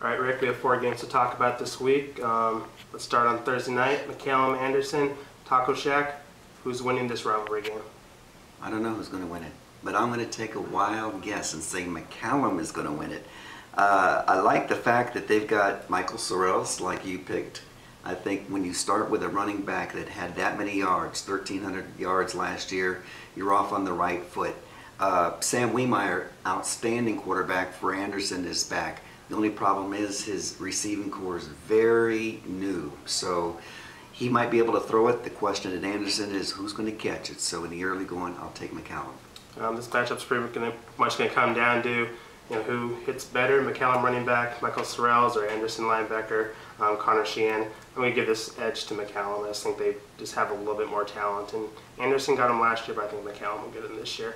All right, Rick, we have 4 games to talk about this week. Let's start on Thursday night. McCallum, Anderson, Taco Shack. Who's winning this rivalry game? I don't know who's going to win it, but I'm going to take a wild guess and say McCallum is going to win it. I like the fact that they've got Michael Sorrells, like you picked. I think when you start with a running back that had that many yards, 1,300 yards last year, you're off on the right foot. Sam Wiemeyer, outstanding quarterback for Anderson, is back. The only problem is his receiving core is very new, so he might be able to throw it. The question at Anderson is who's going to catch it. So in the early going, I'll take McCallum. This matchup's pretty much going to come down to who hits better, McCallum running back, Michael Sorrells, or Anderson linebacker, Connor Sheehan. I'm going to give this edge to McCallum. I just think they just have a little bit more talent. And Anderson got him last year, but I think McCallum will get him this year.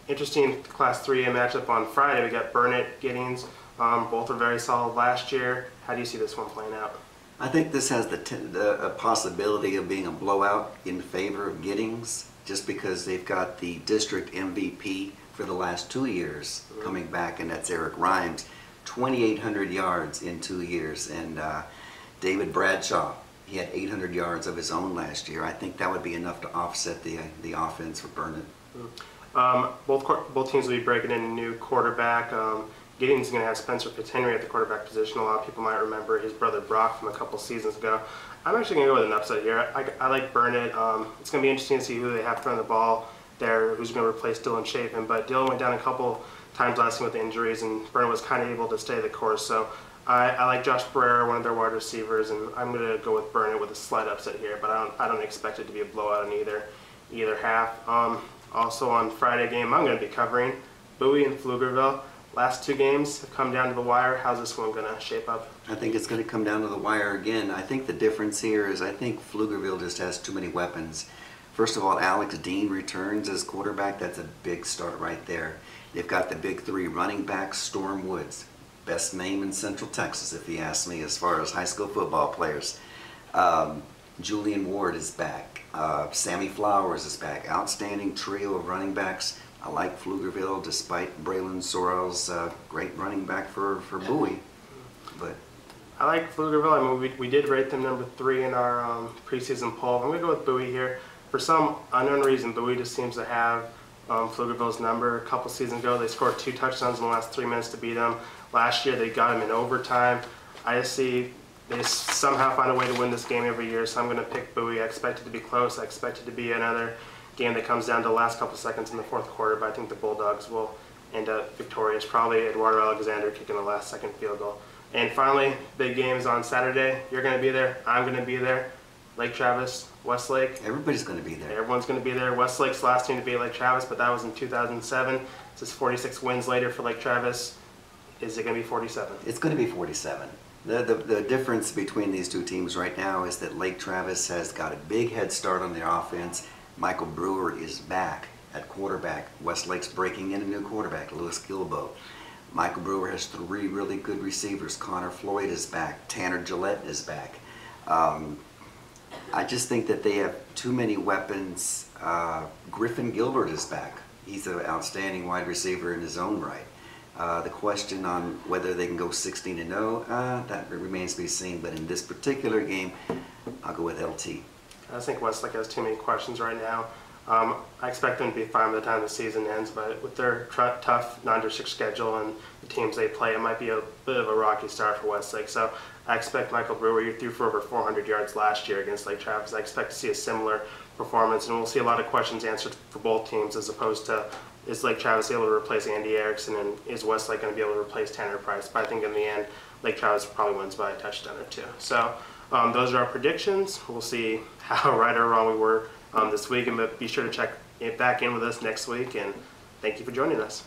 Interesting Class 3A matchup on Friday. We got Burnett, Giddings. Both were very solid last year. How do you see this one playing out? I think this has the possibility of being a blowout in favor of Giddings, just because they've got the district MVP for the last 2 years coming back, and that's Eric Rhymes. 2,800 yards in 2 years, and David Bradshaw, he had 800 yards of his own last year. I think that would be enough to offset the offense for Burnett. Both teams will be breaking in a new quarterback. Giddings is going to have Spencer Fitzhenry at the quarterback position. A lot of people might remember his brother Brock from a couple seasons ago. I'm actually going to go with an upset here. I like Burnett. It's going to be interesting to see who they have throwing the ball there, who's going to replace Dylan Chapin. But Dylan went down a couple times last year with injuries, and Burnett was kind of able to stay the course. So I like Josh Barrera, one of their wide receivers, and I'm going to go with Burnett with a slight upset here. But I don't expect it to be a blowout in either half. Also on Friday game, I'm going to be covering Bowie and Pflugerville. Last 2 games have come down to the wire. How's this one going to shape up? I think it's going to come down to the wire again. I think the difference here is I think Pflugerville just has too many weapons. First of all, Alex Dean returns as quarterback. That's a big start right there. They've got the big 3 running backs, Storm Woods. Best name in Central Texas, if you ask me, as far as high school football players. Julian Ward is back. Sammy Flowers is back. Outstanding trio of running backs. I like Pflugerville, despite Braylon Sorrell's great running back for Bowie. But I like Pflugerville. I mean, we did rate them number 3 in our preseason poll. I'm going to go with Bowie here. For some unknown reason, Bowie just seems to have Pflugerville's number. A couple seasons ago, they scored 2 touchdowns in the last 3 minutes to beat them. Last year, they got him in overtime. I just see they somehow find a way to win this game every year, so I'm going to pick Bowie. I expect it to be close. I expect it to be another game that comes down to the last couple seconds in the 4th quarter, but I think the Bulldogs will end up victorious. Probably Eduardo Alexander kicking the last-second field goal. And finally, big games on Saturday. You're going to be there. I'm going to be there. Lake Travis, Westlake. Everybody's going to be there. Everyone's going to be there. Westlake's last team to beat Lake Travis, but that was in 2007. This is 46 wins later for Lake Travis. Is it going to be 47? It's going to be 47. The difference between these 2 teams right now is that Lake Travis has got a big head start on their offense. Michael Brewer is back at quarterback. Westlake's breaking in a new quarterback, Louis Gilbo. Michael Brewer has 3 really good receivers. Connor Floyd is back. Tanner Gillette is back. I just think that they have too many weapons. Griffin Gilbert is back. He's an outstanding wide receiver in his own right. The question on whether they can go 16-0, that remains to be seen. But in this particular game, I'll go with LT. I just think Westlake has too many questions right now. I expect them to be fine by the time the season ends, but with their tough non-district schedule and the teams they play, it might be a bit of a rocky start for Westlake. So I expect Michael Brewer, you threw for over 400 yards last year against Lake Travis. I expect to see a similar performance, and we'll see a lot of questions answered for both teams, as opposed to, is Lake Travis able to replace Andy Erickson, and is Westlake going to be able to replace Tanner Price? But I think in the end, Lake Travis probably wins by a touchdown or 2. So those are our predictions. We'll see how right or wrong we were this week, and be sure to check back in with us next week, and thank you for joining us.